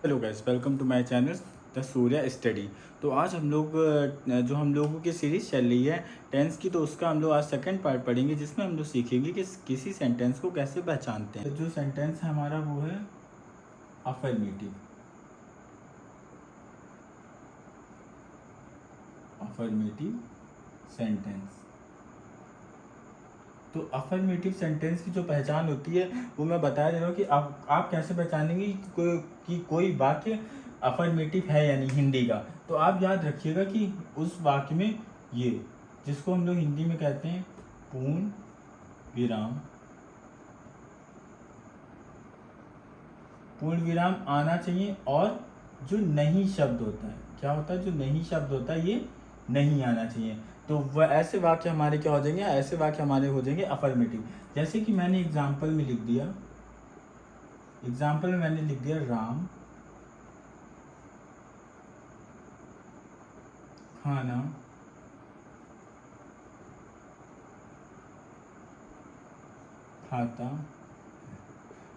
Hello guys, welcome to my channel the Surya study. तो आज हम लोग जो हम लोगों की सीरीज़ चल रही है टेंस की, तो उसका हम लोग आज सेकंड पार्ट पढ़ेंगे, जिसमें हम लोग सीखेंगे कि किसी सेंटेंस को कैसे पहचानते हैं। तो जो सेंटेंस है हमारा वो है अफर्मेटिव। Affirmative sentence. तो अफर्मेटिव सेंटेंस की जो पहचान होती है वो मैं बता दे रहा हूँ कि आप कैसे पहचानेंगे कि कोई वाक्य अफर्मेटिव है या नहीं हिंदी का। तो आप याद रखिएगा कि उस वाक्य में ये जिसको हम लोग हिंदी में कहते हैं पूर्ण विराम, पूर्ण विराम आना चाहिए। और जो नहीं शब्द होता है, क्या होता है, जो नहीं शब्द होता है ये नहीं आना चाहिए। तो वह ऐसे वाक्य हमारे क्या हो जाएंगे, ऐसे वाक्य हमारे हो जाएंगे अफर्मेटिव। जैसे कि मैंने एग्जाम्पल में लिख दिया, राम खाना खाता।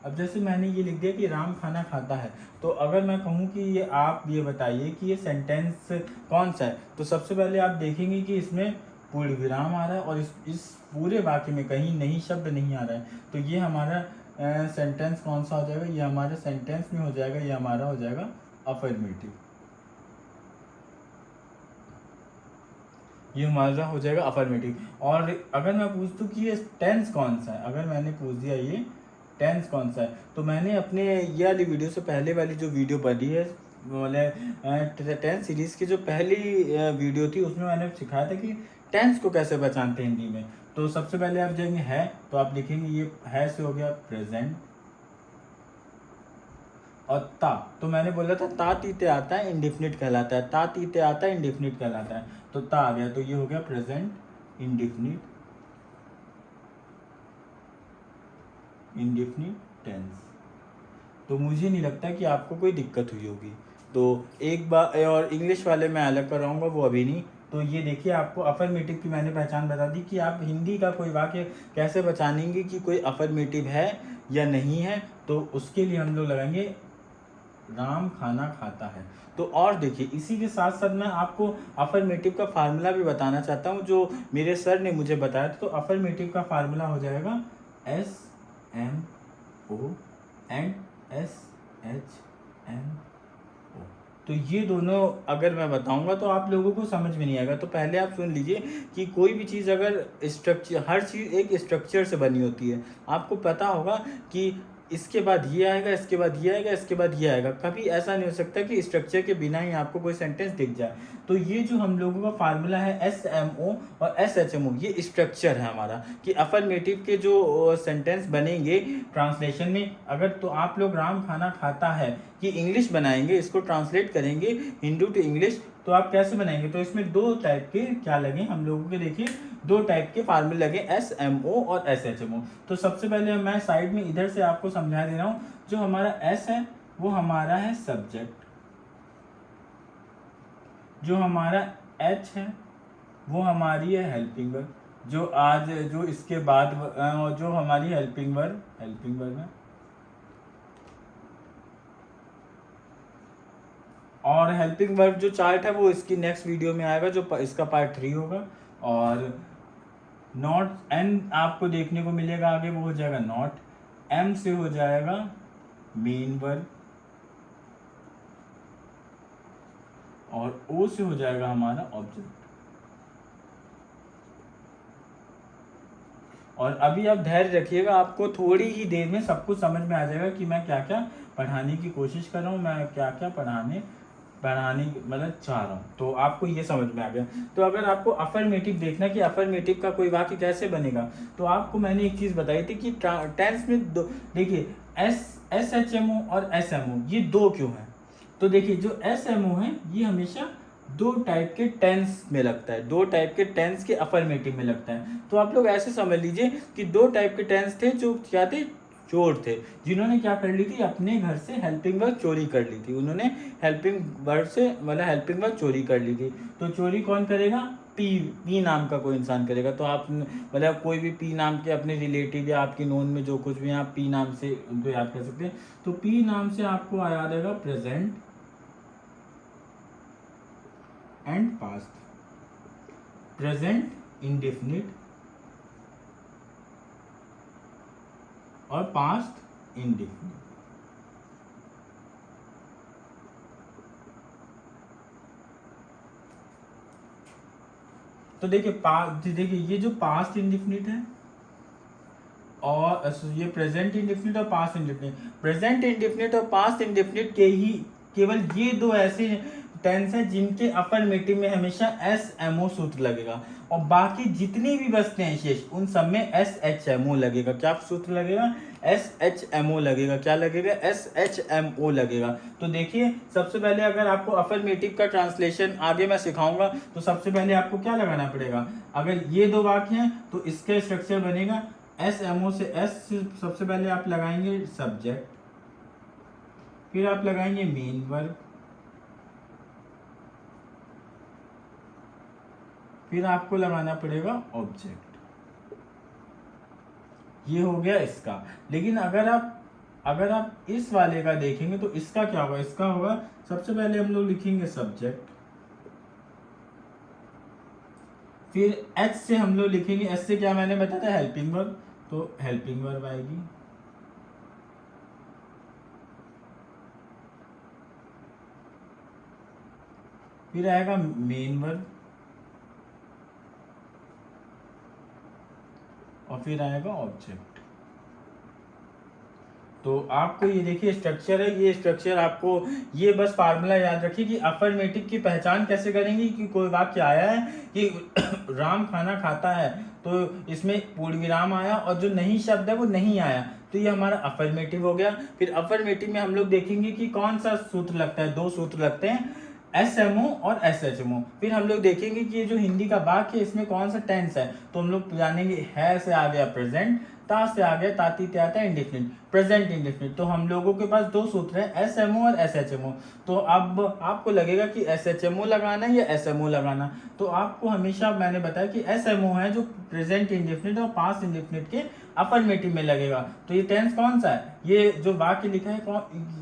अब जैसे मैंने ये लिख दिया कि राम खाना खाता है, तो अगर मैं कहूँ कि ये आप ये बताइए कि ये सेंटेंस कौन सा है, तो सबसे पहले आप देखेंगे कि इसमें पूर्ण विराम आ रहा है और इस पूरे वाक्य में कहीं नहीं शब्द नहीं आ रहा है। तो ये हमारा सेंटेंस कौन सा हो जाएगा, ये हमारे सेंटेंस में हो जाएगा, ये हमारा हो जाएगा अफर्मेटिव। ये हमारा हो जाएगा अफर्मेटिव। और अगर मैं पूछ दूँ कि ये टेंस कौन सा है, अगर मैंने पूछ दिया ये टेंस कौन सा है, तो मैंने अपने ये वाली वीडियो से पहले वाली जो वीडियो बनी है, मतलब टेंस सीरीज़ की जो पहली वीडियो थी, उसमें मैंने सिखाया था कि टेंस को कैसे पहचानते हैं हिंदी में। तो सबसे पहले आप जाएंगे है, तो आप लिखेंगे ये है से हो गया प्रेजेंट। और ता, तो मैंने बोला था ता तीते आता है इंडिफिनिट कहलाता है, ता तीते आता है इंडिफिनिट कहलाता है। तो ता आ गया, तो ये हो गया प्रेजेंट इंडिफिनिट, इंडिफिनिट टेंस। तो मुझे नहीं लगता कि आपको कोई दिक्कत हुई होगी। तो एक बार और इंग्लिश वाले मैं अलग कराऊंगा, वो अभी नहीं। तो ये देखिए, आपको अफर्मेटिव की मैंने पहचान बता दी कि आप हिंदी का कोई वाक्य कैसे पहचानेंगे कि कोई अफर्मेटिव है या नहीं है। तो उसके लिए हम लोग लगाएंगे राम खाना खाता है। तो और देखिए, इसी के साथ साथ मैं आपको अफर्मेटिव का फार्मूला भी बताना चाहता हूँ, जो मेरे सर ने मुझे बताया था। तो अफर्मेटिव का फार्मूला हो जाएगा SMO एंड SHMO। तो ये दोनों अगर मैं बताऊंगा तो आप लोगों को समझ में नहीं आएगा। तो पहले आप सुन लीजिए कि कोई भी चीज़ अगर स्ट्रक्चर, हर चीज़ एक स्ट्रक्चर से बनी होती है। आपको पता होगा कि इसके बाद ये आएगा, इसके बाद ये आएगा, इसके बाद ये आएगा। कभी ऐसा नहीं हो सकता कि स्ट्रक्चर के बिना ही आपको कोई सेंटेंस दिख जाए। तो ये जो हम लोगों का फार्मूला है SMO और SHMO, ये स्ट्रक्चर है हमारा कि अफर्मेटिव के जो सेंटेंस बनेंगे ट्रांसलेशन में। अगर तो आप लोग राम खाना खाता है कि इंग्लिश बनाएंगे, इसको ट्रांसलेट करेंगे हिंदू टू इंग्लिश, तो आप कैसे बनाएंगे। तो इसमें दो टाइप के क्या लगे हम लोगों के, देखिए दो टाइप के फार्मूले लगे SMO और SHMO। तो सबसे पहले मैं साइड में इधर से आपको समझा दे रहा हूँ। जो हमारा S है वो हमारा है सब्जेक्ट, जो हमारा H है वो हमारी है हेल्पिंग वर्ब, जो इसके बाद जो हमारी हेल्पिंग वर्ब है। और हेल्पिंग वर्ब जो चार्ट है वो इसकी नेक्स्ट वीडियो में आएगा, जो इसका पार्ट 3 होगा। और नॉट एन आपको देखने को मिलेगा आगे, वो हो जाएगा नॉट। M से हो जाएगा मेन वर्ब और O से हो जाएगा हमारा ऑब्जेक्ट। और अभी आप धैर्य रखिएगा, आपको थोड़ी ही देर में सब कुछ समझ में आ जाएगा कि मैं क्या क्या पढ़ाने की कोशिश कर रहा हूँ, मैं क्या क्या पढ़ाने मतलब चाह रहा हूँ। तो आपको ये समझ में आ गया। तो अगर आपको अफर्मेटिव देखना कि अफर्मेटिव का कोई वाक्य कैसे बनेगा, तो आपको मैंने एक चीज़ बताई थी कि टेंस में दो, देखिए SHMO और SMO ये दो क्यों है। तो देखिए, जो SMO है ये हमेशा दो टाइप के टेंस में लगता है, दो टाइप के टेंस के अफर्मेटिव में लगता है। तो आप लोग ऐसे समझ लीजिए कि दो टाइप के टेंस थे, जो क्या थे, चोर थे, जिन्होंने क्या कर ली थी, अपने घर से हेल्पिंग वर्ब चोरी कर ली थी। उन्होंने हेल्पिंग वर्ब से मतलब हेल्पिंग वर्ब चोरी कर ली थी। तो चोरी कौन करेगा, पी नाम का कोई इंसान करेगा, तो आप मतलब कोई भी पी नाम के अपने रिलेटिव या आपकी नोन में जो कुछ भी है आप पी नाम से उनको याद कर सकते हैं। तो पी नाम से आपको याद आएगा present and past, present indefinite और पास्ट इंडेफिनिट। तो देखिए ये जो पास्ट इंडेफिनिट है और ये प्रेजेंट इंडेफिनिट और पास्ट इंडेफिनिट, प्रेजेंट इंडेफिनिट और पास्ट इंडेफिनिट के ही केवल ये दो ऐसे टेंस हैं जिनके अफर्मेटिव में हमेशा एस एम ओ सूत्र लगेगा, और बाकी जितनी भी बचते हैं शेष उन सब में एस एच एम ओ लगेगा। क्या सूत्र लगेगा? एस एच एम ओ लगेगा। क्या लगेगा? एस एच एम ओ लगेगा। तो देखिए सबसे पहले अगर आपको अफर्मेटिव का ट्रांसलेशन आगे मैं सिखाऊंगा तो सबसे पहले आपको क्या लगाना पड़ेगा, अगर ये दो वाक्य हैं तो इसका स्ट्रक्चर बनेगा एस एम ओ से एस, सबसे पहले आप लगाएंगे सब्जेक्ट, फिर आप लगाएंगे मेन वर्ब, फिर आपको लगाना पड़ेगा ऑब्जेक्ट। ये हो गया इसका। लेकिन अगर आप इस वाले का देखेंगे तो इसका क्या होगा? इसका होगा सबसे पहले हम लोग लिखेंगे सब्जेक्ट, फिर एच से हम लोग लिखेंगे, एच से क्या मैंने बताया था? हेल्पिंग वर्ब, तो हेल्पिंग वर्ब आएगी, फिर आएगा मेन वर्ब और फिर आएगा ऑब्जेक्ट। तो आपको ये देखिए स्ट्रक्चर है, ये स्ट्रक्चर आपको ये बस फार्मूला याद रखिए कि अफर्मेटिव की पहचान कैसे करेंगे कि कोई वाक्य आया है कि राम खाना खाता है, तो इसमें पूर्ण विराम आया और जो नहीं शब्द है वो नहीं आया, तो ये हमारा अफर्मेटिव हो गया। फिर अफर्मेटिव में हम लोग देखेंगे कि कौन सा सूत्र लगता है, दो सूत्र लगते हैं, एस एम ओ और एस एच एम ओ। फिर हम लोग देखेंगे कि ये जो हिंदी का वाक्य है इसमें कौन सा टेंस है, तो हम लोग जानेंगे है से आ गया प्रेजेंट, ता से आ गया ताती त्याता इंडेफिनिट, प्रेजेंट इंडेफिनिट। तो हम लोगों के पास दो सूत्र है एस एम ओ और एस एच एम ओ। तो अब आपको लगेगा कि एस एच एम ओ लगाना या एस एम ओ लगाना, तो आपको हमेशा मैंने बताया कि एस एम ओ है जो प्रेजेंट इंडेफिनिट और पास्ट इंडेफिनिट के अफर्मेटिव में लगेगा। तो ये टेंस कौन सा है? ये जो वाक्य लिखा है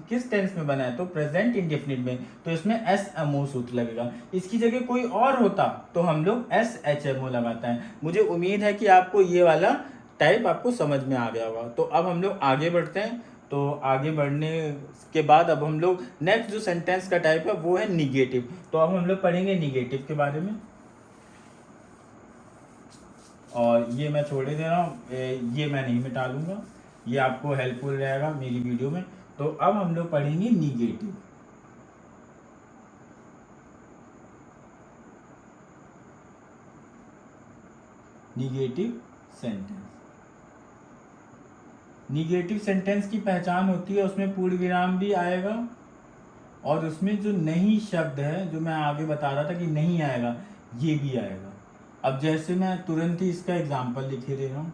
किस टेंस में बना है? तो प्रेजेंट इंडेफिनिट में, तो इसमें एस एम ओ सूत्र लगेगा। इसकी जगह कोई और होता तो हम लोग एस एच एम ओ लगाते हैं। मुझे उम्मीद है कि आपको ये वाला टाइप आपको समझ में आ गया होगा। तो अब हम लोग आगे बढ़ते हैं। तो आगे बढ़ने के बाद अब हम लोग नेक्स्ट जो सेंटेंस का टाइप है वो है निगेटिव। तो अब हम लोग पढ़ेंगे निगेटिव के बारे में, और ये मैं छोड़े दे रहा हूँ, ये मैं नहीं मिटा लूँगा, ये आपको हेल्पफुल रहेगा मेरी वीडियो में। तो अब हम लोग पढ़ेंगे negative. Negative sentence, negative sentence की पहचान होती है उसमें पूर्ण विराम भी आएगा और उसमें जो नहीं शब्द है जो मैं आगे बता रहा था कि नहीं आएगा, ये भी आएगा। अब जैसे मैं तुरंत ही इसका एग्जाम्पल लिखे दे रहा हूं,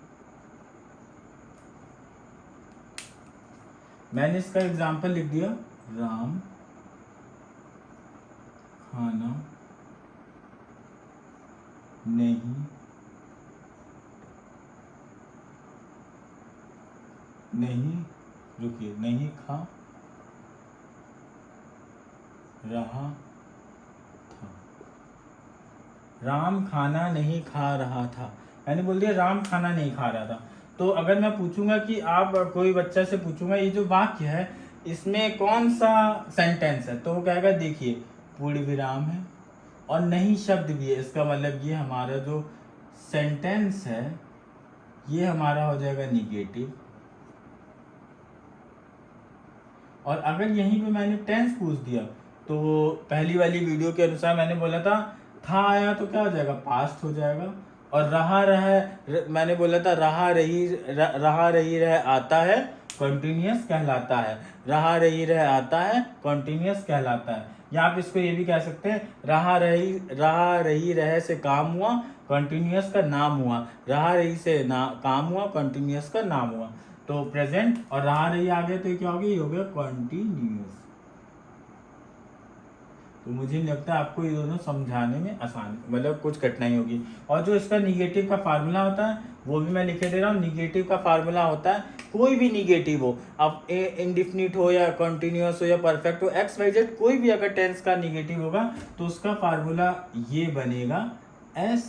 मैंने इसका एग्जाम्पल लिख दिया, राम खाना नहीं खा रहा था। राम खाना नहीं खा रहा था, मैंने बोल दिया राम खाना नहीं खा रहा था। तो अगर मैं पूछूंगा कि आप कोई बच्चा से पूछूंगा ये जो वाक्य है इसमें कौन सा सेंटेंस है, तो वो कहेगा देखिए पूर्ण विराम है और नहीं शब्द भी है, इसका मतलब ये हमारा जो सेंटेंस है ये हमारा हो जाएगा निगेटिव। और अगर यहीं पे मैंने टेंस पूछ दिया तो पहली वाली वीडियो के अनुसार मैंने बोला था आया तो क्या हो जाएगा? पास्ट हो जाएगा। और मैंने बोला था रहा रही रह आता है कंटिन्यूअस कहलाता है, रहा रही आता है कंटिन्यूअस कहलाता है। या आप इसको ये भी कह सकते हैं रहा रही रह से काम हुआ कंटिन्यूअस का नाम हुआ, रहा रही से काम हुआ कंटिन्यूअस का नाम हुआ। तो प्रेजेंट और रहा रही आ गया तो क्या हो गया? ये हो गया कंटिन्यूअस। तो मुझे नहीं लगता आपको ये दोनों समझाने में आसान मतलब कुछ कठिनाई होगी। और जो इसका निगेटिव का फार्मूला होता है वो भी मैं लिखे दे रहा हूँ। निगेटिव का फार्मूला होता है कोई भी निगेटिव हो, अब इंडिफिनिट हो या कंटिन्यूअस हो या परफेक्ट हो, एक्स वाई जेड कोई भी अगर टेंस का निगेटिव होगा तो उसका फार्मूला ये बनेगा SHNMO।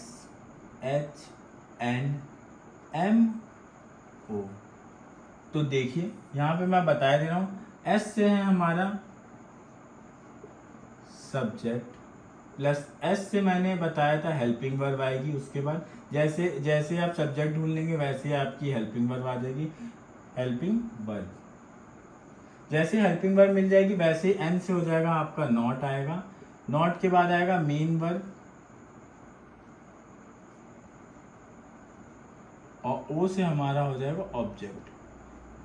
तो देखिए यहाँ पे मैं बता दे रहा हूँ, S से है हमारा सब्जेक्ट, प्लस S से मैंने बताया था हेल्पिंग वर्ब आएगी। उसके बाद जैसे जैसे आप सब्जेक्ट ढूंढ लेंगे वैसे आपकी हेल्पिंग वर्ब आ जाएगी। हेल्पिंग वर्ब, जैसे हेल्पिंग वर्ब मिल जाएगी वैसे N से हो जाएगा आपका नॉट आएगा। नॉट के बाद आएगा मेन वर्ब और O से हमारा हो जाएगा ऑब्जेक्ट।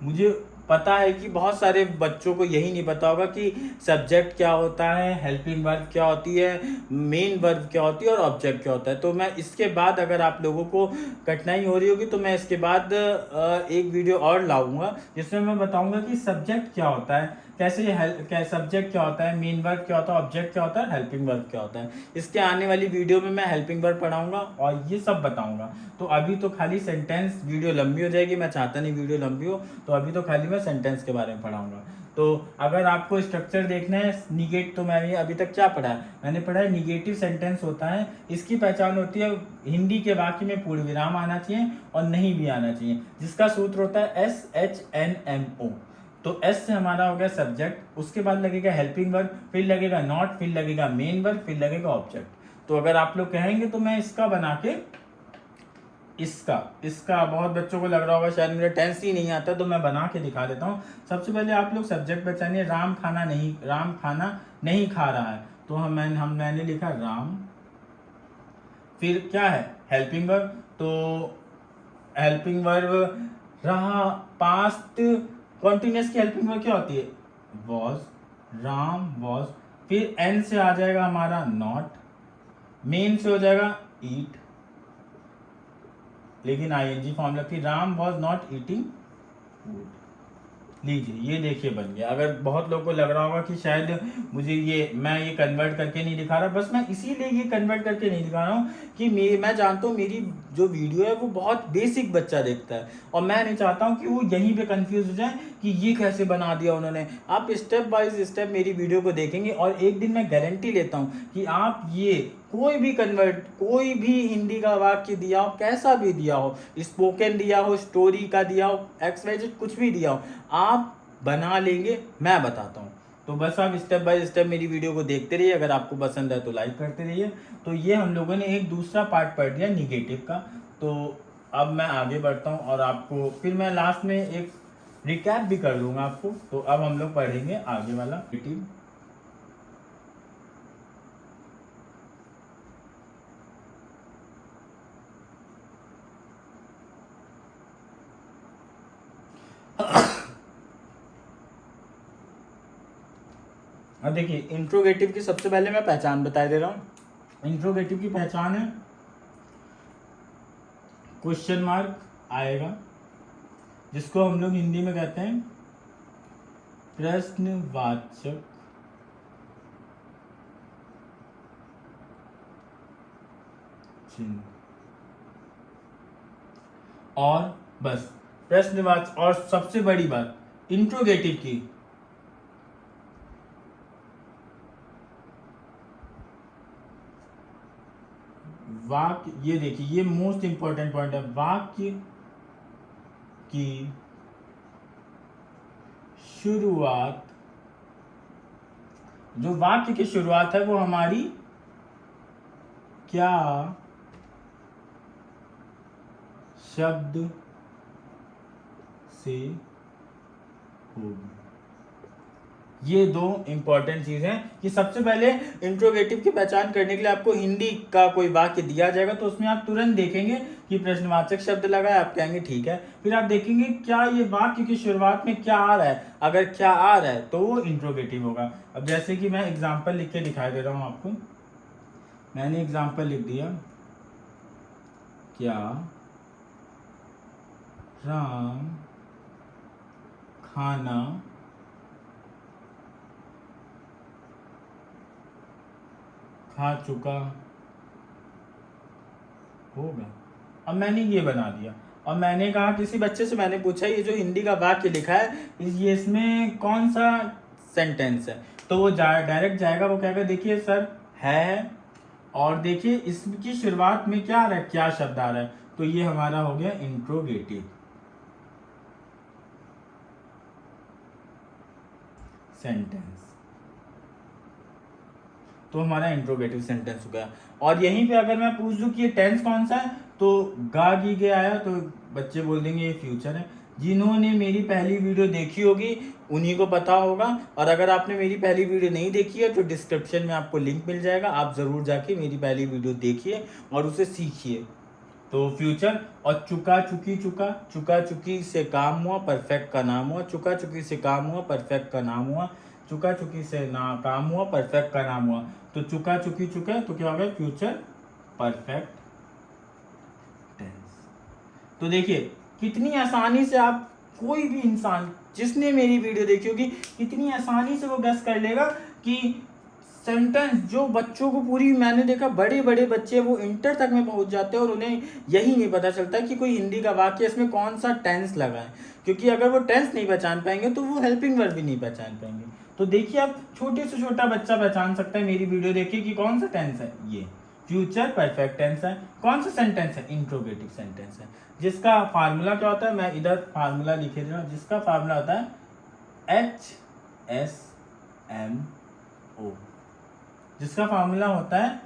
मुझे पता है कि बहुत सारे बच्चों को यही नहीं पता होगा कि सब्जेक्ट क्या होता है, हेल्पिंग वर्ब क्या होती है, मेन वर्ब क्या होती है और ऑब्जेक्ट क्या होता है। तो मैं इसके बाद अगर आप लोगों को कठिनाई हो रही होगी तो मैं इसके बाद एक वीडियो और लाऊंगा जिसमें मैं बताऊंगा कि सब्जेक्ट क्या होता है, कैसे सब्जेक्ट क्या होता है, मेन वर्ब क्या होता है, ऑब्जेक्ट क्या होता है, हेल्पिंग वर्ब क्या होता है। इसके आने वाली वीडियो में मैं हेल्पिंग वर्ब पढ़ाऊंगा और ये सब बताऊंगा। तो अभी तो खाली सेंटेंस, वीडियो लंबी हो जाएगी, मैं चाहता नहीं वीडियो लंबी हो, तो अभी तो खाली मैं सेंटेंस के बारे में पढ़ाऊंगा। तो अगर आपको स्ट्रक्चर देखना है निगेट, तो मैंने अभी तक क्या पढ़ा है, मैंने पढ़ा है निगेटिव सेंटेंस होता है, इसकी पहचान होती है हिंदी के वाक्य में पूर्ण विराम आना चाहिए और नहीं भी आना चाहिए, जिसका सूत्र होता है SHNMO। तो S से हमारा हो गया सब्जेक्ट, उसके बाद लगेगा हेल्पिंग वर्ब, फिर लगेगा नॉट, फिर लगेगा मेन वर्ब, फिर लगेगा ऑब्जेक्ट। तो अगर आप लोग कहेंगे तो मैं इसका बना के इसका बहुत बच्चों को लग रहा होगा शायद मुझे टेंस ही नहीं आता, तो मैं बना के दिखा देता हूँ। सबसे पहले आप लोग सब्जेक्ट पहचानिए। राम खाना नहीं खा रहा है, तो मैंने लिखा राम, फिर क्या है हेल्पिंग वर्ब, तो हेल्पिंग वर्ब रहा, पास्ट कॉन्टिन्यूअस की हेल्पिंग वर्ब क्या होती है, वॉज, राम वॉज, फिर एन से आ जाएगा हमारा नॉट, मेन से हो जाएगा ईट, लेकिन आईएनजी फॉर्म लगती है, Ram was not eating food. लीजिए ये देखिए बन गया। अगर बहुत लोगों को लग रहा होगा कि शायद मैं ये कन्वर्ट करके नहीं दिखा रहा, बस मैं इसीलिए ये कन्वर्ट करके नहीं दिखा रहा हूँ कि मैं जानता हूँ मेरी जो वीडियो है वो बहुत बेसिक बच्चा देखता है और मैं नहीं चाहता हूँ कि वो यहीं पे कंफ्यूज हो जाए कि ये कैसे बना दिया उन्होंने। आप स्टेप बाय स्टेप मेरी वीडियो को देखेंगे और एक दिन मैं गारंटी लेता हूँ कि आप ये कोई भी हिंदी का वाक्य दिया हो, कैसा भी दिया हो, स्पोकन दिया हो, स्टोरी का दिया हो, XYZ कुछ भी दिया हो, आप बना लेंगे, मैं बताता हूँ। तो बस आप स्टेप बाय स्टेप मेरी वीडियो को देखते रहिए। अगर आपको पसंद है तो लाइक करते रहिए। तो ये हम लोगों ने एक दूसरा पार्ट पढ़ लिया निगेटिव का। तो अब मैं आगे बढ़ता हूँ और आपको फिर मैं लास्ट में एक रिकैप भी कर दूंगा आपको। तो अब हम लोग पढ़ेंगे आगे वाला निगेटिव। अब देखिए इंट्रोगेटिव की सबसे पहले मैं पहचान बता दे रहा हूँ। इंट्रोगेटिव की पहचान है क्वेश्चन मार्क आएगा, जिसको हम लोग हिंदी में कहते हैं प्रश्नवाचक चिन्ह। और बस प्रश्नवाचक, और सबसे बड़ी बात इंट्रोगेटिव की वाक्य, ये देखिए ये मोस्ट इंपॉर्टेंट पॉइंट है, वाक्य की शुरुआत, जो वाक्य की शुरुआत है वो हमारी क्या शब्द से होगी। ये दो इंपॉर्टेंट चीज हैं कि सबसे पहले इंट्रोगेटिव की पहचान करने के लिए आपको हिंदी का कोई वाक्य दिया जाएगा तो उसमें आप तुरंत देखेंगे कि प्रश्नवाचक शब्द लगा है, आप कहेंगे ठीक है। फिर आप देखेंगे क्या ये वाक्य की शुरुआत में क्या आ रहा है, अगर क्या आ रहा है तो वो इंट्रोगेटिव होगा। अब जैसे कि मैं एग्जाम्पल लिख के दिखाई दे रहा हूँ आपको, मैंने एग्जाम्पल लिख दिया, क्या राम खाना खा चुका होगा। अब मैंने ये बना दिया और मैंने कहा, किसी बच्चे से मैंने पूछा ये जो हिंदी का वाक्य लिखा है ये इसमें कौन सा सेंटेंस है, तो वो डायरेक्ट जाएगा, वो कहेगा देखिए सर है, और देखिए इसकी शुरुआत में क्या आ रहा है, क्या शब्द आ रहा है, तो ये हमारा हो गया इंट्रोगेटिव सेंटेंस। तो हमारा इंट्रोगेटिव सेंटेंस हो गया। और यहीं पे अगर मैं पूछ दूं कि ये टेंस कौन सा है, तो गा गी के आया तो बच्चे बोल देंगे ये फ्यूचर है। जिन्होंने मेरी पहली वीडियो देखी होगी उन्हीं को पता होगा, और अगर आपने मेरी पहली वीडियो नहीं देखी है तो डिस्क्रिप्शन में आपको लिंक मिल जाएगा, आप ज़रूर जाके मेरी पहली वीडियो देखिए और उसे सीखिए। तो फ्यूचर, और चुका चुकी चुका, चुका चुकी से काम हुआ परफेक्ट का नाम हुआ, चुका चुकी से काम हुआ परफेक्ट का नाम हुआ, चुका चुकी से ना काम हुआ परफेक्ट का नाम हुआ। तो चुका चुकी चुका तो क्या हो गया, फ्यूचर परफेक्ट टेंस। तो देखिए कितनी आसानी से आप, कोई भी इंसान जिसने मेरी वीडियो देखी होगी कितनी आसानी से वो गेस कर लेगा कि सेंटेंस जो बच्चों को पूरी, मैंने देखा बड़े बड़े बच्चे वो इंटर तक में पहुंच जाते हैं और उन्हें यही नहीं पता चलता कि कोई हिंदी का वाक्य इसमें कौन सा टेंस लगा है, क्योंकि अगर वो टेंस नहीं पहचान पाएंगे तो वो हेल्पिंग वर्ब भी नहीं पहचान पाएंगे। तो देखिए आप छोटे से छोटा बच्चा पहचान सकता है मेरी वीडियो देखिए कि कौन सा टेंस है, ये फ्यूचर परफेक्ट टेंस है। कौन सा सेंटेंस है, इंट्रोगेटिव सेंटेंस है, जिसका फार्मूला क्या होता है, मैं इधर फार्मूला लिखे दे रहा हूँ, जिसका फार्मूला होता है HSMO, जिसका फार्मूला होता है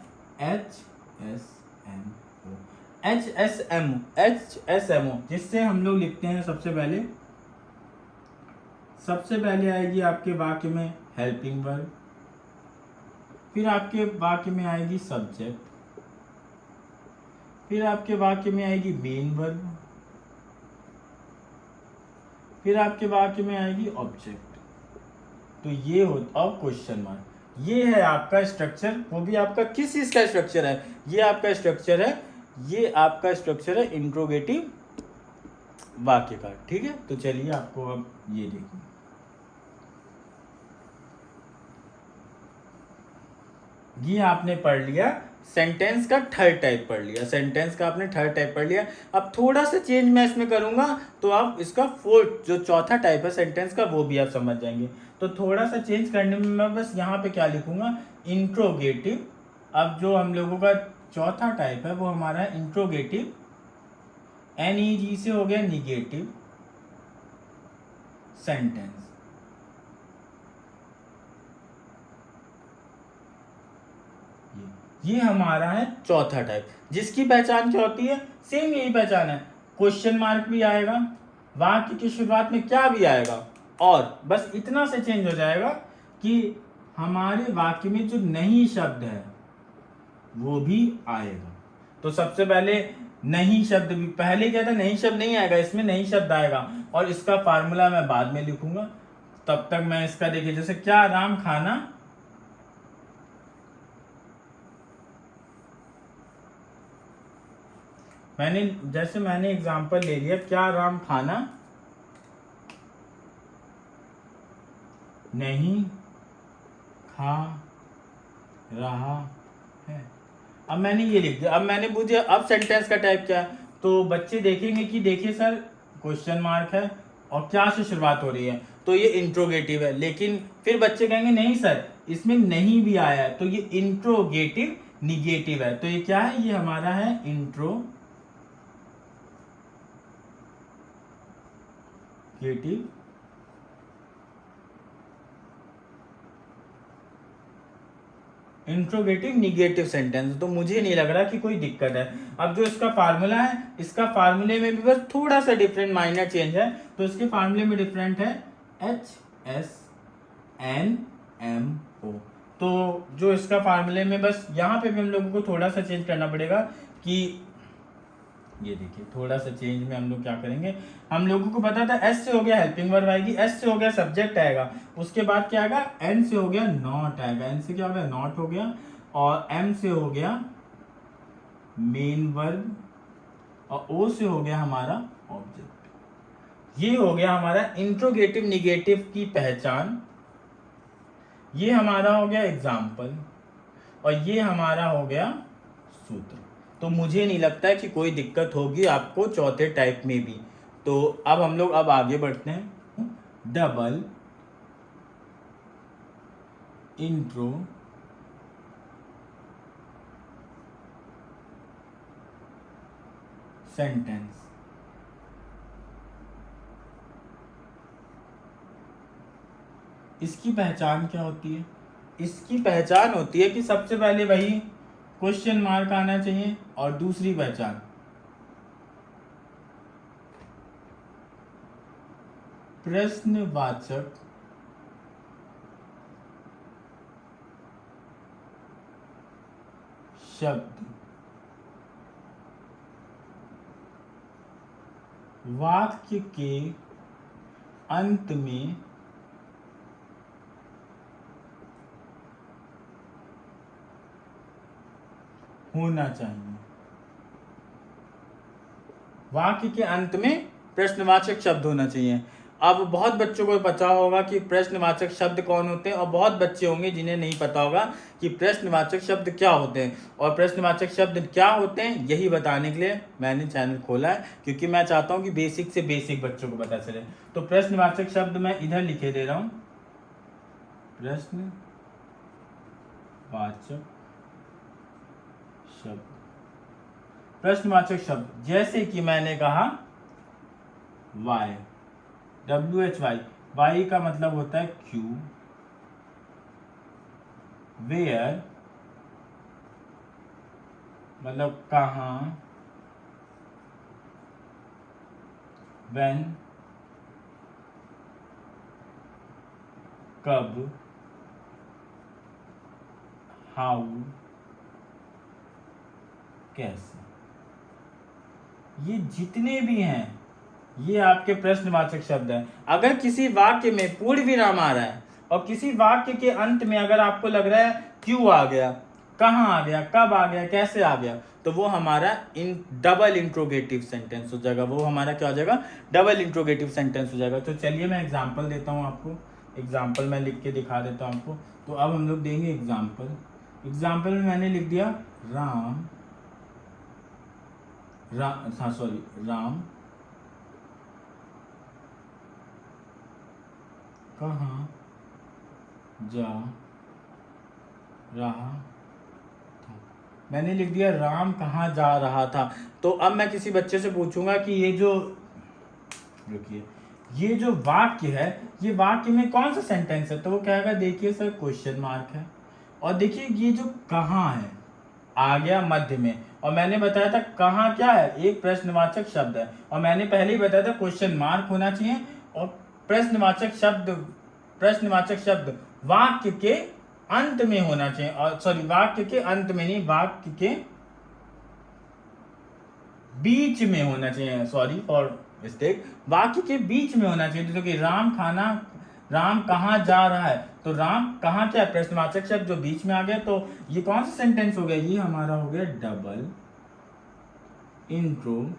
HSMO, जिससे हम लोग लिखते हैं सबसे पहले आएगी आपके वाक्य में हेल्पिंग वर्ब, फिर आपके वाक्य में आएगी सब्जेक्ट, फिर आपके वाक्य में आएगी मेन वर्ब, फिर आपके वाक्य में आएगी ऑब्जेक्ट। तो ये हो, अब क्वेश्चन मार्क, ये है आपका स्ट्रक्चर। वो भी आपका किस चीज का स्ट्रक्चर है, ये आपका स्ट्रक्चर है, ये आपका स्ट्रक्चर है इंट्रोगेटिव वाक्य का। ठीक है, तो चलिए आपको अब ये देखिए, ये आपने पढ़ लिया सेंटेंस का थर्ड टाइप पढ़ लिया, सेंटेंस का आपने थर्ड टाइप पढ़ लिया। अब थोड़ा सा चेंज मैं इसमें करूंगा तो आप इसका फोर्थ जो चौथा टाइप है सेंटेंस का वो भी आप समझ जाएंगे। तो थोड़ा सा चेंज करने में मैं बस यहाँ पे क्या लिखूंगा, इंट्रोगेटिव। अब जो हम लोगों का चौथा टाइप है वो हमारा है इंट्रोगेटिव, NEG से हो गया निगेटिव सेंटेंस। ये हमारा है चौथा टाइप, जिसकी पहचान क्या होती है, सेम यही पहचान है, क्वेश्चन मार्क भी आएगा, वाक्य की शुरुआत में क्या भी आएगा, और बस इतना से चेंज हो जाएगा कि हमारे वाक्य में जो नहीं शब्द है वो भी आएगा। तो सबसे पहले नहीं शब्द भी, पहले क्या था नहीं शब्द नहीं आएगा, इसमें नहीं शब्द आएगा, और इसका फार्मूला मैं बाद में लिखूंगा। तब तक मैं इसका देखिए, जैसे क्या राम खाना, मैंने एग्जांपल ले लिया, क्या राम खाना नहीं खा रहा है। अब मैंने ये लिख दिया, अब मैंने पूछा अब सेंटेंस का टाइप क्या है, तो बच्चे देखेंगे कि देखिए सर क्वेश्चन मार्क है और क्या से शुरुआत हो रही है, तो ये इंट्रोगेटिव है। लेकिन फिर बच्चे कहेंगे नहीं सर इसमें नहीं भी आया है, तो ये इंट्रोगेटिव निगेटिव है। तो ये क्या है, ये हमारा है इंट्रोगेटिव निगेटिव सेंटेंस। तो मुझे नहीं लग रहा कि कोई दिक्कत है। अब जो इसका फार्मूला है, इसका फार्मूले में भी बस थोड़ा सा डिफरेंट माइनर चेंज है, तो इसके फार्मूले में डिफरेंट है HSNMO। तो जो इसका फार्मूले में बस यहाँ पे भी हम लोगों को थोड़ा सा चेंज करना पड़ेगा कि ये देखिए थोड़ा सा चेंज में हम लोग क्या करेंगे, हम लोगों को पता था S से हो गया हेल्पिंग वर्ब आएगी, S से हो गया सब्जेक्ट आएगा, उसके बाद क्या आएगा N से हो गया नॉट आएगा, N से क्या हो गया नॉट हो गया, और M से हो गया मेन वर्ब, और O से हो गया हमारा ऑब्जेक्ट। ये हो गया हमारा इंट्रोगेटिव निगेटिव की पहचान। ये हमारा हो गया एग्जाम्पल। और ये हमारा हो गया सूत्र। तो मुझे नहीं लगता है कि कोई दिक्कत होगी आपको चौथे टाइप में भी। तो अब हम लोग अब आगे बढ़ते हैं। Double intro sentence. इसकी पहचान क्या होती है? इसकी पहचान होती है कि सबसे पहले वही क्वेश्चन मार्क आना चाहिए, और दूसरी पहचान प्रश्नवाचक शब्द वाक्य के अंत में होना चाहिए। वाक्य के अंत में प्रश्नवाचक शब्द होना चाहिए। अब बहुत बच्चों को पता होगा कि प्रश्नवाचक शब्द कौन होते हैं, और बहुत बच्चे होंगे जिन्हें नहीं पता होगा कि प्रश्नवाचक शब्द क्या होते हैं। और प्रश्नवाचक शब्द क्या होते हैं यही बताने के लिए मैंने चैनल खोला है, क्योंकि मैं चाहता हूं कि बेसिक से बेसिक बच्चों को पता चले। तो प्रश्नवाचक शब्द मैं इधर लिखे दे रहा हूं, प्रश्नवाचक शब्द। प्रश्नवाचक शब्द जैसे कि मैंने कहा वाई, WHY, वाई का मतलब होता है क्यू। वेयर मतलब कहाँ। व्हेन कब। हाउ कैसे। ये जितने भी हैं ये आपके प्रश्नवाचक शब्द हैं। अगर किसी वाक्य में पूर्ण विराम आ रहा है और किसी वाक्य के अंत में अगर आपको लग रहा है क्यों आ गया, कहाँ आ गया, कब आ गया, कैसे आ गया, तो वो हमारा डबल इंट्रोगेटिव सेंटेंस हो जाएगा। वो हमारा क्या हो जाएगा? डबल इंट्रोगेटिव सेंटेंस हो जाएगा। तो चलिए मैं एग्जाम्पल देता हूँ आपको। एग्जाम्पल मैं लिख के दिखा देता हूँ आपको। तो अब हम लोग देंगे एग्जाम्पल। एग्जाम्पल में मैंने लिख दिया राम कहाँ जा रहा था। मैंने लिख दिया राम कहाँ जा रहा था। तो अब मैं किसी बच्चे से पूछूंगा कि ये जो वाक्य है, ये वाक्य में कौन सा सेंटेंस है, तो वो कहेगा देखिए सर क्वेश्चन मार्क है। और देखिए ये जो कहाँ है आ गया मध्य में, और मैंने बताया था कहाँ क्या है, एक प्रश्नवाचक शब्द है, और मैंने पहले ही बताया था क्वेश्चन मार्क होना चाहिए। और प्रश्नवाचक शब्द वाक्य के अंत में होना चाहिए, और सॉरी वाक्य के अंत में नहीं, वाक्य के बीच में होना चाहिए। सॉरी फॉर मिस्टेक, वाक्य के बीच में होना चाहिए। जैसे कि राम कहाँ जा रहा है, तो राम कहाँ क्या है, प्रश्नवाचक शब्द जो बीच में आ गया। तो ये कौन सा सेंटेंस हो गया? ये हमारा हो गया डबल इंट्रोगेटिव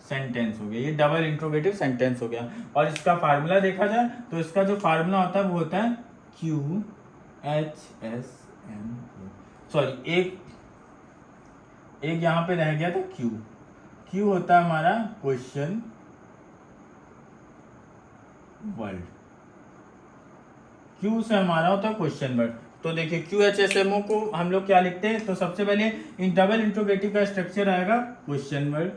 सेंटेंस हो गया। ये डबल इंट्रोगेटिव सेंटेंस हो गया। और इसका फार्मूला देखा जाए तो इसका जो फार्मूला होता है वो होता है QHSM। सॉरी एक यहां पे रह गया था क्यू होता है हमारा क्वेश्चन वर्ड। क्यू से हमारा होता है क्वेश्चन वर्ड। तो देखिए QHSMO को हम लोग क्या लिखते हैं, तो सबसे पहले इन डबल इंट्रोगेटिव का स्ट्रक्चर आएगा question word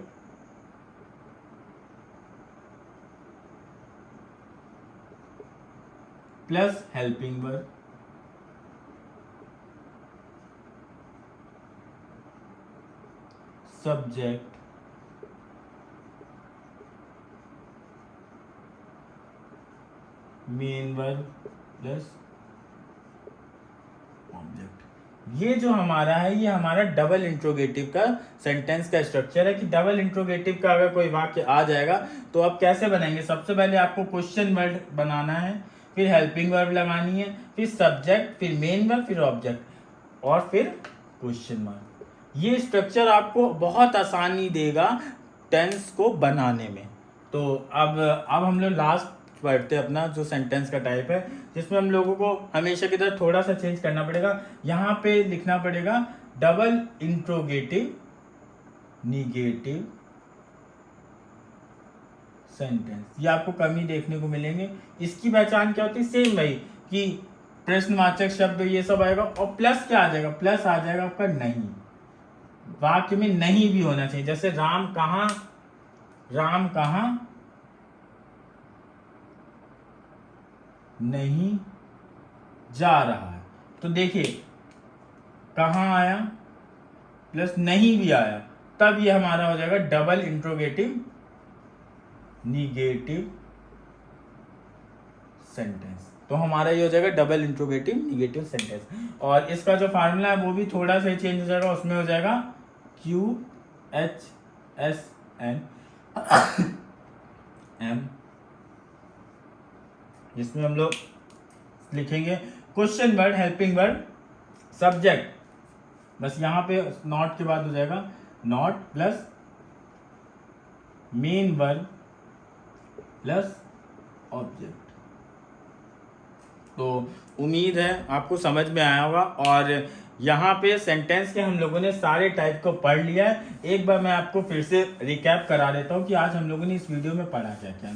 plus helping verb subject main verb plus object. ये जो हमारा है ये हमारा डबल इंट्रोगेटिव का सेंटेंस का स्ट्रक्चर है कि डबल इंट्रोगेटिव का अगर कोई वाक्य आ जाएगा तो आप कैसे बनाएंगे। सबसे पहले आपको क्वेश्चन वर्ड बनाना है, फिर हेल्पिंग वर्ब लगानी है, फिर सब्जेक्ट, फिर मेन वर्ब, फिर ऑब्जेक्ट और फिर क्वेश्चन मार्क। ये स्ट्रक्चर आपको बहुत आसानी देगा टेंस को बनाने में। तो अब हम लोग लास्ट पढ़ते हैं अपना जो सेंटेंस का टाइप है, जिसमें हम लोगों को हमेशा की तरह थोड़ा सा चेंज करना पड़ेगा। यहाँ पे लिखना पड़ेगा डबल इंट्रोगेटिव निगेटिव सेंटेंस। ये आपको कमी देखने को मिलेंगे। इसकी पहचान क्या होती है? सेम भाई कि प्रश्नवाचक शब्द ये सब आएगा और प्लस क्या आ जाएगा? प्लस आ जाएगा आपका नहीं। वाक्य में नहीं भी होना चाहिए। जैसे राम कहाँ नहीं जा रहा है, तो देखिए कहाँ आया प्लस नहीं भी आया, तब ये हमारा हो जाएगा डबल इंट्रोगेटिव निगेटिव सेंटेंस। तो हमारा ये हो जाएगा डबल इंट्रोगेटिव निगेटिव सेंटेंस। और इसका जो फार्मूला है वो भी थोड़ा सा चेंज हो जाएगा। उसमें हो जाएगा QHSN M, जिसमें हम लोग लिखेंगे question word, helping word, subject. बस यहाँ पे नॉट के बाद हो जाएगा not plus main verb plus object. तो उम्मीद है आपको समझ में आया होगा। और यहाँ पे सेंटेंस के हम लोगों ने सारे टाइप को पढ़ लिया है। एक बार मैं आपको फिर से रिकैप करा देता हूँ कि आज हम लोगों ने इस वीडियो में पढ़ा क्या क्या।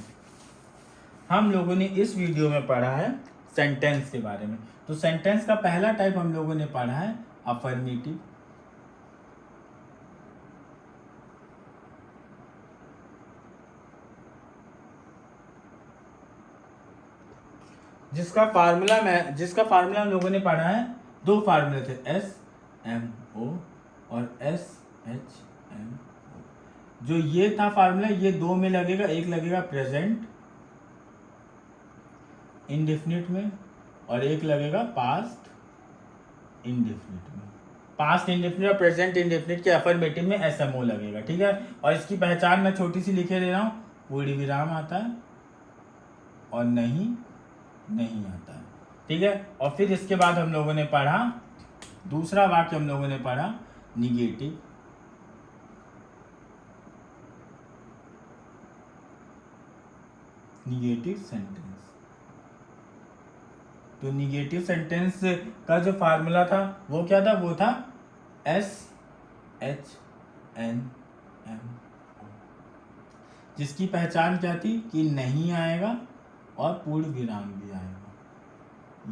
हम लोगों ने इस वीडियो में पढ़ा है सेंटेंस के बारे में। तो सेंटेंस का पहला टाइप हम लोगों ने पढ़ा है अफर्मेटिव, जिसका फार्मूला हम लोगों ने पढ़ा है, दो फार्मूले थे SMO और SHMO। जो ये था फार्मूला, ये दो में लगेगा, एक लगेगा प्रेजेंट इंडेफिनिट में और एक लगेगा पास्ट इंडेफिनिट में। पास्ट इंडेफिनिट और प्रेजेंट इंडेफिनिट के अफर्मेटिव में SMO लगेगा, ठीक है। और इसकी पहचान मैं छोटी सी लिखे दे रहा हूँ, पूर्ण विराम आता है और नहीं आता है, ठीक है। और फिर इसके बाद हम लोगों ने पढ़ा दूसरा वाक्य, हम लोगों ने पढ़ा निगेटिव सेंटेंस। तो निगेटिव सेंटेंस का जो फार्मूला था वो क्या था? वो था SHNMO, जिसकी पहचान क्या थी कि नहीं आएगा और पूर्ण विराम भी आएगा।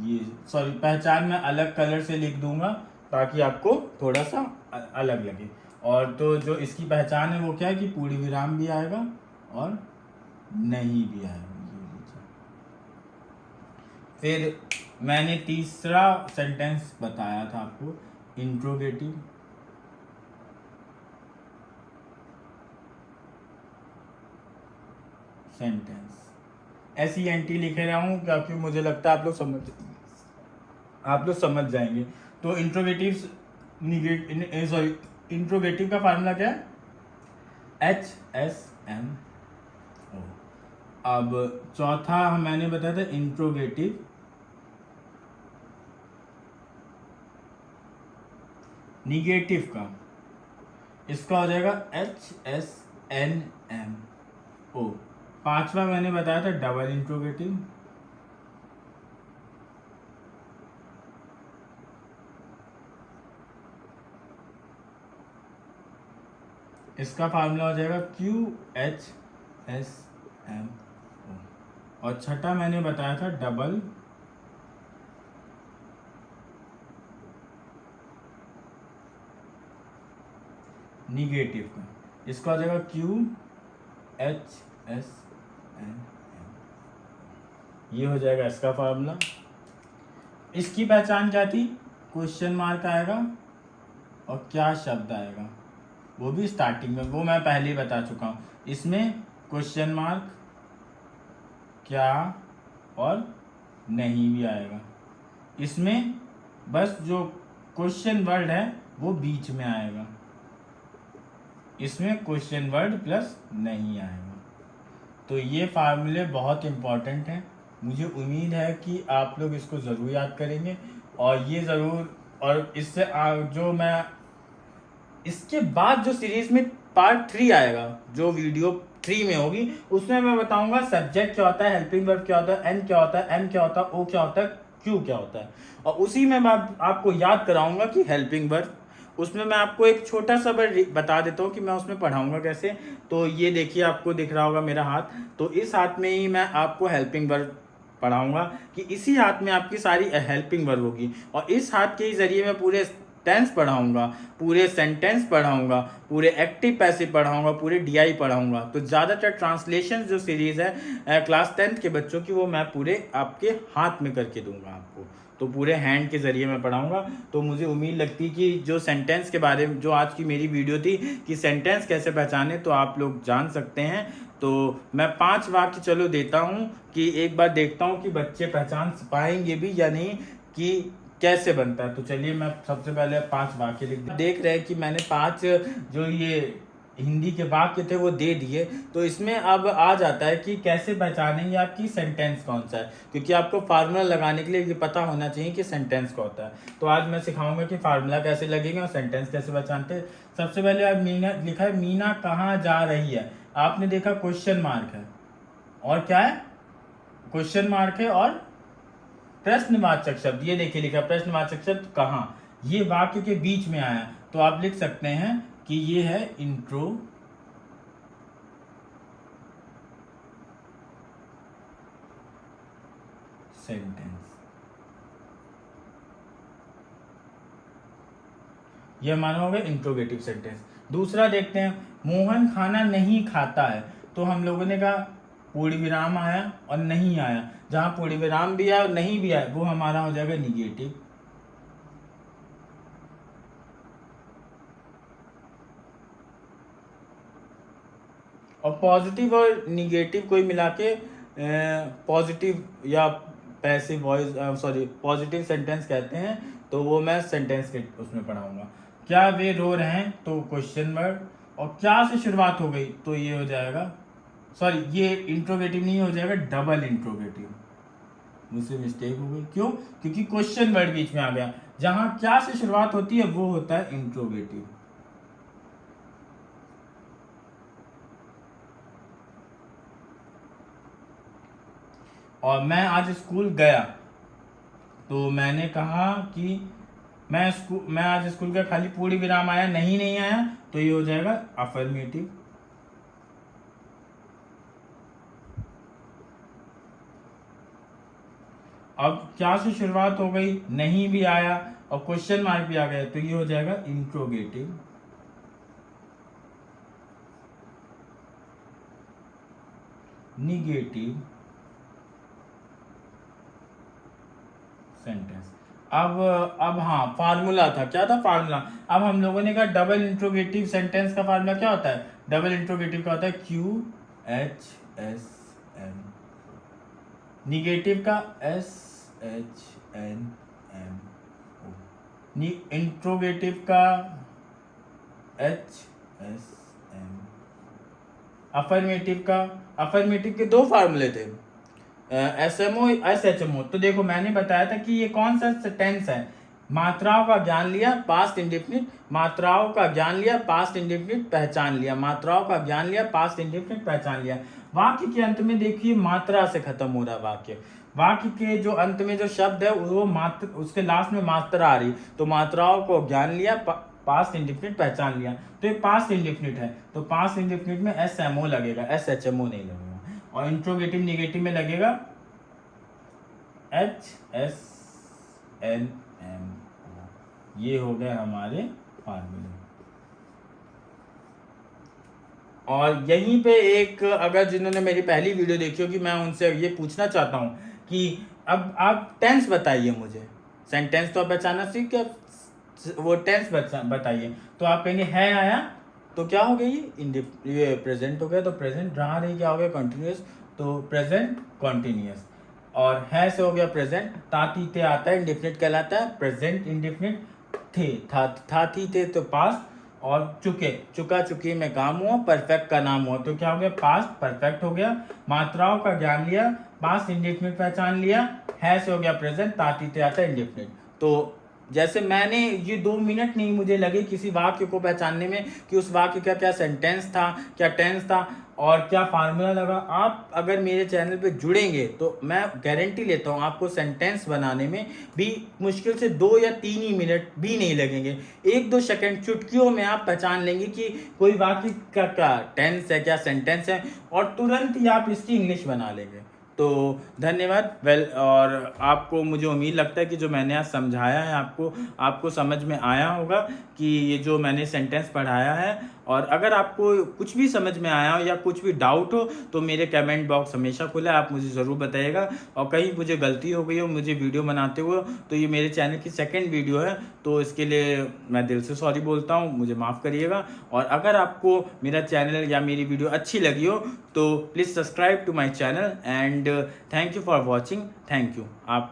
ये पहचान मैं अलग कलर से लिख दूंगा ताकि आपको थोड़ा सा अलग लगे। और तो जो इसकी पहचान है वो क्या है कि पूर्ण विराम भी आएगा और नहीं भी आएगा। फिर मैंने तीसरा सेंटेंस बताया था आपको, इंट्रोगेटिव सेंटेंस। SENT लिखे रहा हूँ क्योंकि मुझे लगता है आप लोग समझ जाएंगे। तो इंट्रोगेटिव का फार्मूला क्या है? HSMO। अब चौथा मैंने बताया था इंट्रोगेटिव निगेटिव का, इसका हो जाएगा HSNMO। पांचवा मैंने बताया था डबल इंट्रोगेटिव, इसका फार्मूला हो जाएगा QHSMO। और छठा मैंने बताया था डबल निगेटिव का, इसका हो जाएगा QHSNM। ये हो जाएगा इसका फार्मूला। इसकी पहचान क्या थी? क्वेश्चन मार्क आएगा और क्या शब्द आएगा, वो भी स्टार्टिंग में, वो मैं पहले ही बता चुका हूँ। इसमें क्वेश्चन मार्क, क्या और नहीं भी आएगा। इसमें बस जो क्वेश्चन वर्ड है वो बीच में आएगा, इसमें क्वेश्चन वर्ड प्लस नहीं आएगा। तो ये फार्मूले बहुत इंपॉर्टेंट हैं। मुझे उम्मीद है कि आप लोग इसको ज़रूर याद करेंगे और ये ज़रूर, और इससे जो मैं इसके बाद जो सीरीज़ में पार्ट 3 आएगा, जो वीडियो 3 में होगी। उसमें मैं बताऊंगा सब्जेक्ट क्या होता है, हेल्पिंग वर्ब क्या होता है, एन क्या होता है, एम क्या होता है, ओ क्या होता है, क्यू क्या होता है। और उसी में मैं आपको याद कराऊंगा कि हेल्पिंग वर्ब, उसमें मैं आपको एक छोटा सा बता देता हूँ कि मैं उसमें पढ़ाऊंगा कैसे। तो ये देखिए, आपको दिख रहा होगा मेरा हाथ, तो इस हाथ में ही मैं आपको हेल्पिंग वर्ब पढ़ाऊंगा कि इसी हाथ में आपकी सारी हेल्पिंग वर्ब होगी। और इस हाथ के ही जरिए मैं पूरे टेंस पढ़ाऊंगा, पूरे सेंटेंस पढ़ाऊंगा, पूरे एक्टिव पैसिव पढ़ाऊंगा, पूरे डीआई पढ़ाऊंगा। तो ज़्यादातर ट्रांसलेशन जो सीरीज़ है क्लास 10th के बच्चों की, वो मैं पूरे आपके हाथ में करके दूंगा आपको। तो पूरे हैंड के ज़रिए मैं पढ़ाऊंगा। तो मुझे उम्मीद लगती कि जो सेंटेंस के बारे में जो आज की मेरी वीडियो थी कि सेंटेंस कैसे पहचाने, तो आप लोग जान सकते हैं। तो मैं 5 वाक्य चलो देता हूँ कि एक बार देखता हूँ कि बच्चे पहचान पाएंगे भी या नहीं कि कैसे बनता है। तो चलिए मैं सबसे पहले 5 वाक्य देख रहे हैं कि मैंने 5 जो ये हिंदी के वाक्य थे वो दे दिए। तो इसमें अब आ जाता है कि कैसे पहचानेंगे आपकी सेंटेंस कौन सा है, क्योंकि आपको फार्मूला लगाने के लिए ये पता होना चाहिए कि सेंटेंस क्या होता है। तो आज मैं सिखाऊंगा कि फार्मूला कैसे लगेगा और सेंटेंस कैसे पहचानते हैं। सबसे पहले अब मीना लिखा है, मीना कहाँ जा रही है। आपने देखा क्वेश्चन मार्क है और क्या है, क्वेश्चन मार्क है और प्रश्नवाचक शब्द। ये देखिए लिखा प्रश्नवाचक शब्द कहाँ, ये वाक्य के बीच में आया। तो आप लिख सकते हैं कि ये है इंट्रो सेंटेंस। ये माना होगा इंट्रोगेटिव सेंटेंस। दूसरा देखते हैं, मोहन खाना नहीं खाता है। तो हम लोगों ने कहा पूर्ण विराम आया और नहीं आया, जहां पूर्ण विराम भी आया और नहीं भी आया वो हमारा हो जाएगा निगेटिव। और पॉजिटिव और निगेटिव कोई मिला के पॉजिटिव या पैसिव वॉइस पॉजिटिव सेंटेंस कहते हैं। तो वो मैं सेंटेंस के उसमें पढ़ाऊंगा। क्या वे रो रहे हैं, तो क्वेश्चन वर्ड। और क्या से शुरुआत हो गई, तो ये हो जाएगा, सॉरी ये इंट्रोगेटिव नहीं हो जाएगा, डबल इंट्रोगेटिव। मुझसे मिस्टेक हो गई, क्यों, क्योंकि क्वेश्चन वर्ड बीच में आ गया। जहां क्या से शुरुआत होती है वो होता है इंट्रोगेटिव। और मैं आज स्कूल गया, तो मैंने कहा कि मैं आज स्कूल गया, खाली पूर्ण विराम आया, नहीं आया, तो ये हो जाएगा अफर्मेटिव। अब क्या से शुरुआत हो गई, नहीं भी आया और क्वेश्चन मार्क भी आ गया, तो ये हो जाएगा इंट्रोगेटिव। Negative sentence. अब हाँ, फार्मूला था, क्या था फार्मूला। अब हम लोगों ने कहा डबल इंट्रोगेटिव सेंटेंस का फार्मूला क्या होता है, डबल इंट्रोगेटिव का होता है QHSM, निगेटिव का SHNMO, इंट्रोगेटिव का HSM, अफर्मेटिव के 2 फार्मूले थे, SMO SHMO। तो देखो मैंने बताया था कि ये कौन सा टेंस है, मात्राओं का ज्ञान लिया, पास्ट इंडेफिनिट, मात्राओं का ज्ञान लिया, पास्ट इंडेफिनिट पहचान लिया, मात्राओं का ज्ञान लिया, पास्ट इंडेफिनिट पहचान लिया। वाक्य के अंत में देखिए मात्रा से खत्म हो रहा है वाक्य के जो अंत में जो शब्द है वो मात्र, उसके लास्ट में मात्रा आ रही, तो मात्राओं को ज्ञान लिया, पास्ट इंडेफिनिट पहचान लिया। तो ये पास्ट इंडेफिनिट है, तो पास्ट इंडेफिनिट में SMO लगेगा, SHMO नहीं लगेगा। और इंट्रोगेटिव निगेटिव में लगेगा HSNMO। ये हो गए हमारे फार्मूले। और यहीं पे एक, अगर जिन्होंने मेरी पहली वीडियो देखी होगी, मैं उनसे ये पूछना चाहता हूँ कि अब आप टेंस बताइए मुझे। सेंटेंस तो आप पहचाना सीख के, वो टेंस बताइए। तो आप कहेंगे है आया, तो क्या हो गया, ये प्रेजेंट हो गया, तो प्रेजेंट रहा नहीं, क्या हो गया कंटिन्यूस, तो प्रेजेंट कंटिन्यूस। और है से हो गया प्रेजेंट, ताती थे आता है इंडेफिनिट कहलाता है, प्रेजेंट इंडेफिनिट। थे था थी थे तो पास्ट। और चुके चुका चुकी में काम हुआ, परफेक्ट का नाम हुआ, तो क्या हो गया पास्ट परफेक्ट हो गया। मात्राओं का ज्ञान लिया, पास्ट इंडेफिनिट पहचान लिया, है से हो गया प्रेजेंट, ताती थे आता है इंडेफिनिट। तो जैसे मैंने ये 2 मिनट नहीं मुझे लगे किसी वाक्य को पहचानने में कि उस वाक्य का क्या सेंटेंस था, क्या टेंस था और क्या फार्मूला लगा। आप अगर मेरे चैनल पे जुड़ेंगे तो मैं गारंटी लेता हूँ आपको सेंटेंस बनाने में भी मुश्किल से 2 या 3 ही मिनट भी नहीं लगेंगे। 1-2 सेकंड चुटकियों में आप पहचान लेंगे कि कोई वाक्य का क्या टेंस है, क्या सेंटेंस है, और तुरंत ही आप इसकी इंग्लिश बना लेंगे। तो धन्यवाद। और आपको, मुझे उम्मीद लगता है कि जो मैंने आज समझाया है आपको समझ में आया होगा कि ये जो मैंने सेंटेंस पढ़ाया है। और अगर आपको कुछ भी समझ में आया हो या कुछ भी डाउट हो तो मेरे कमेंट बॉक्स हमेशा खुला है, आप मुझे ज़रूर बताइएगा। और कहीं मुझे गलती हो गई हो मुझे वीडियो बनाते हुए, तो ये मेरे चैनल की सेकंड वीडियो है, तो इसके लिए मैं दिल से सॉरी बोलता हूँ, मुझे माफ़ करिएगा। और अगर आपको मेरा चैनल या मेरी वीडियो अच्छी लगी हो तो please subscribe to my channel and thank you for watching. Thank you. आप